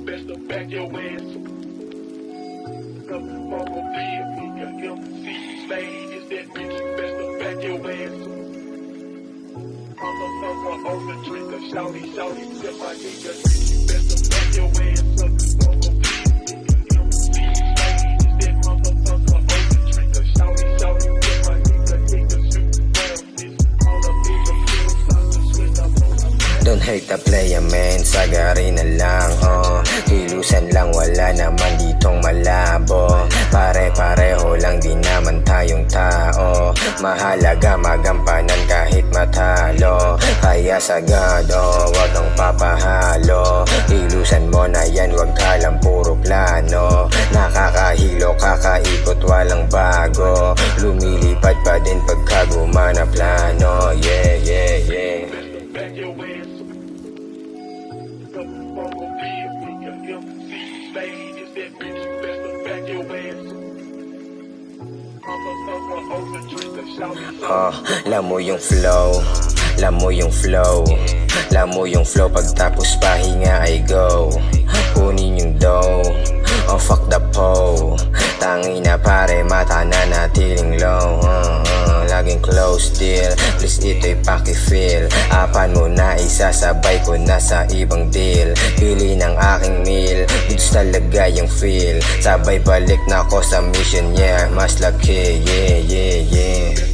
best to back your ass. Come on, be your MC slave. Is that bitch best to back your ass? I'm a on the trigger, shouty, tell my nigga, bitch, you best to back your ass. Don't hate the player man, sagari na lang Kilusan lang, wala naman ditong malabo Pare-pareho lang, di naman tayong tao Mahalaga magampanan kahit matalo Kaya sagad, wag kang papahalo Kilusan mo na yan, wag ka lang puro plano Nakakahilo, kakaikot, walang bago Lumilipad pa din pagka gumana plano Yeah, yeah, yeah. Back your ass. Come on, be your MC slave. Is that bitch best to back your ass? I'm a on the trigger, shouty. Alam mo yung flow, alam mo yung flow, alam mo yung flow, pagtapos pahinga ay go. Kunin yung dough, fuck the po. Tangina pare, mata na natiling low. Laging close deal, please ito'y paki-feel. Apan mo na isasabay ko na sa ibang deal. Pili ng aking meal, goods talaga yung feel. Sabay balik na ko sa mission, yeah, mas laki, yeah, yeah, yeah.